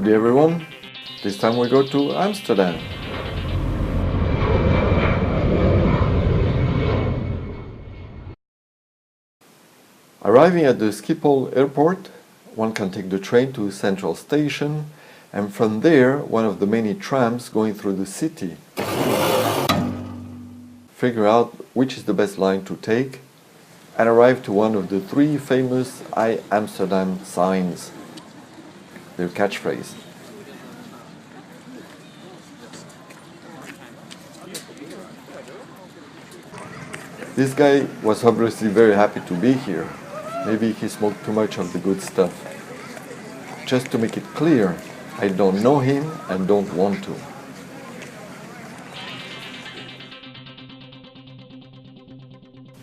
Howdy everyone, this time we go to Amsterdam. Arriving at the Schiphol airport, one can take the train to Central Station and from there one of the many trams going through the city. Figure out which is the best line to take and arrive to one of the three famous I Amsterdam signs, their catchphrase. This guy was obviously very happy to be here. Maybe he smoked too much of the good stuff. Just to make it clear, I don't know him and don't want to.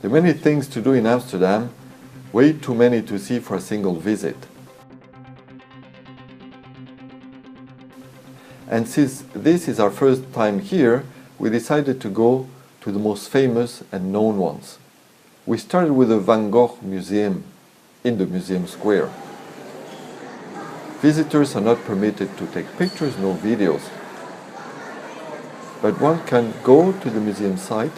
There are many things to do in Amsterdam, way too many to see for a single visit. And since this is our first time here, we decided to go to the most famous and known ones. We started with the Van Gogh Museum in the Museum Square. Visitors are not permitted to take pictures, no videos. But one can go to the museum site,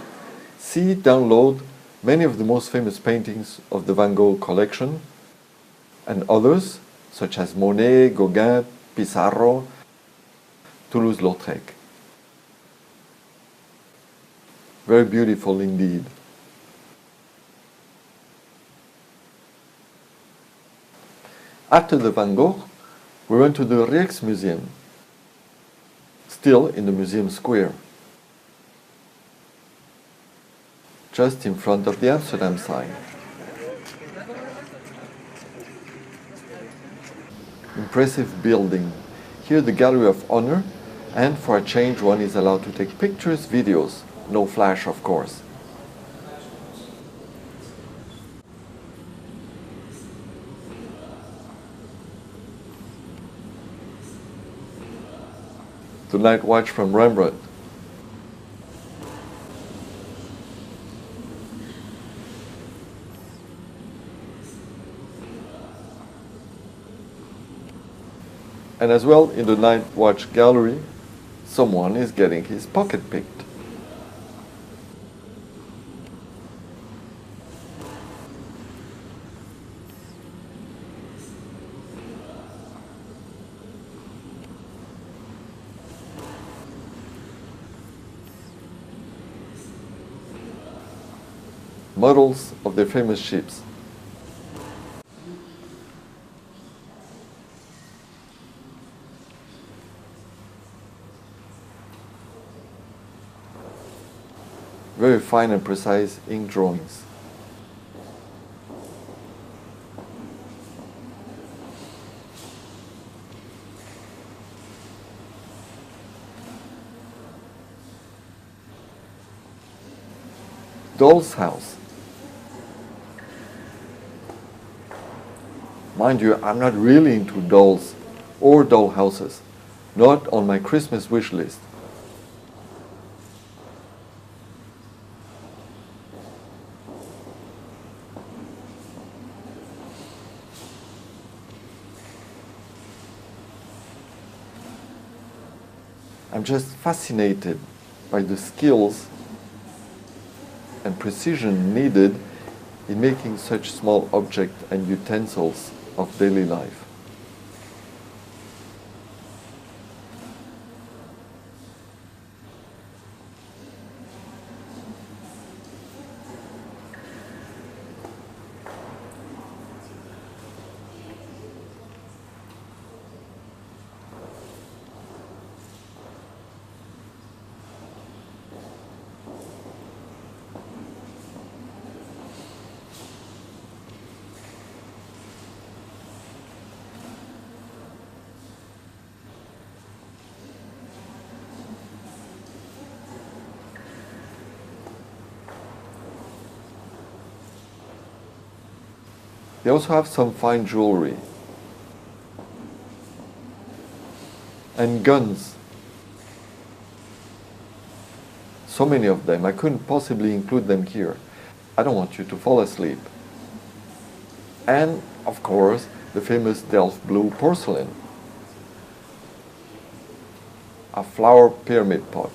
see, download many of the most famous paintings of the Van Gogh collection and others such as Monet, Gauguin, Pissarro, Toulouse-Lautrec. Very beautiful indeed. After the Van Gogh, we went to the Rijksmuseum, still in the Museum Square, just in front of the Amsterdam sign. Impressive building. Here the Gallery of Honor, and for a change one is allowed to take pictures, videos, no flash of course. The Night Watch from Rembrandt. And as well in the Night Watch gallery, someone is getting his pocket picked. Models of their famous ships. Very fine and precise ink drawings. Doll's House. Mind you, I'm not really into dolls or doll houses, not on my Christmas wish list. I'm just fascinated by the skills and precision needed in making such small objects and utensils of daily life. They also have some fine jewelry and guns. So many of them, I couldn't possibly include them here. I don't want you to fall asleep. And, of course, the famous Delft blue porcelain. a flower pyramid pot.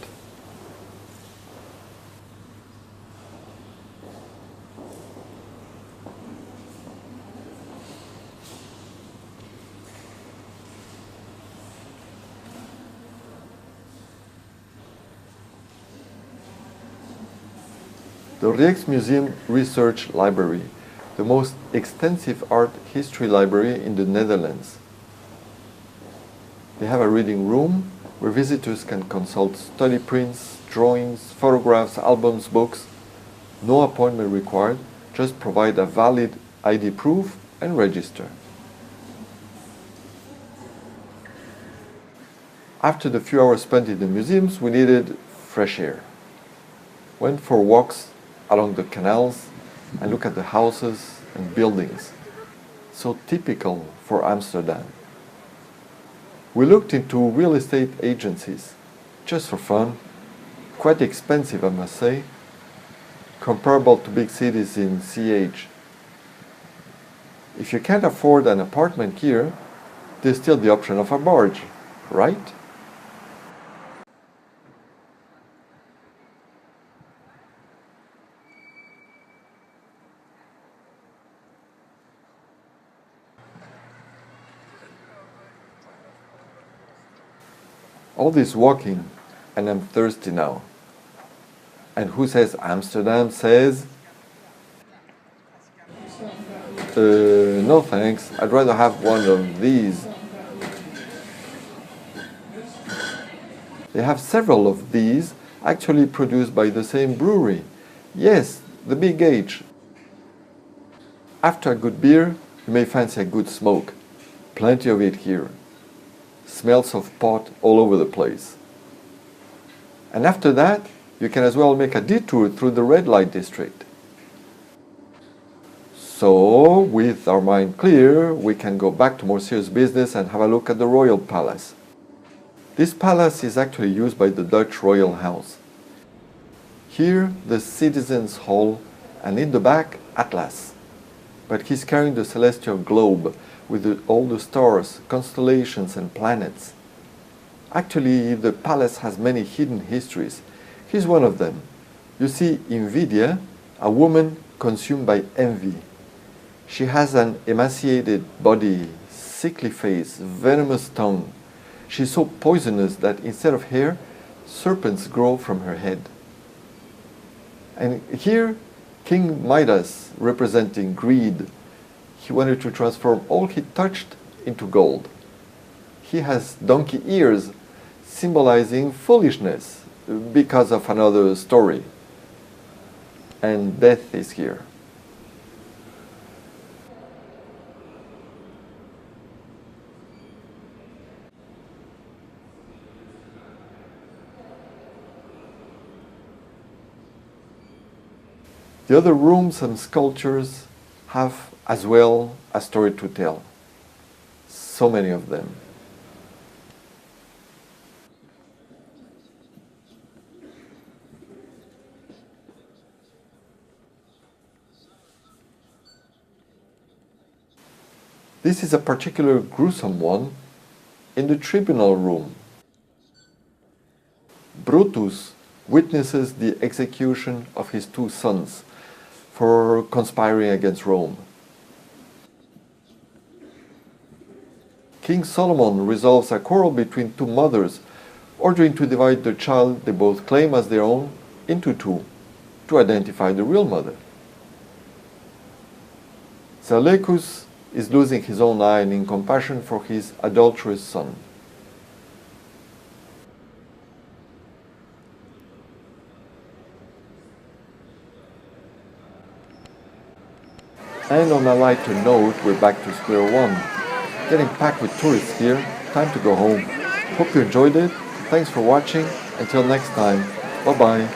The Rijksmuseum Research Library, the most extensive art history library in the Netherlands. They have a reading room where visitors can consult study prints, drawings, photographs, albums, books. No appointment required, just provide a valid ID proof and register. After the few hours spent in the museums, we needed fresh air. Went for walks along the canals and look at the houses and buildings, so typical for Amsterdam. We looked into real estate agencies, just for fun, quite expensive I must say, comparable to big cities in CH. If you can't afford an apartment here, there's still the option of a barge, right? All this walking, and I'm thirsty now. And who says Amsterdam says? No thanks, I'd rather have one of these. They have several of these, actually produced by the same brewery. Yes, the Big H. After a good beer, you may fancy a good smoke. Plenty of it here. Smells of pot all over the place. And after that, you can as well make a detour through the red light district. So, with our mind clear, we can go back to more serious business and have a look at the Royal Palace. This palace is actually used by the Dutch Royal House. Here, the Citizens' Hall, and in the back, Atlas. But he's carrying the celestial globe with all the stars, constellations and planets. Actually, the palace has many hidden histories. Here's one of them. You see Invidia, a woman consumed by envy. She has an emaciated body, sickly face, venomous tongue. She's so poisonous that instead of hair, serpents grow from her head. And here, King Midas, representing greed. He wanted to transform all he touched into gold. He has donkey ears, symbolizing foolishness because of another story. And death is here. The other rooms and sculptures have as well a story to tell. So many of them. This is a particular gruesome one in the tribunal room. Brutus witnesses the execution of his two sons for conspiring against Rome. King Solomon resolves a quarrel between two mothers, ordering to divide the child they both claim as their own into two, to identify the real mother. Seleucus is losing his own eye in compassion for his adulterous son. And on a lighter note, we're back to square one. Getting packed with tourists here, time to go home. Hope you enjoyed it. Thanks for watching. Until next time, bye bye.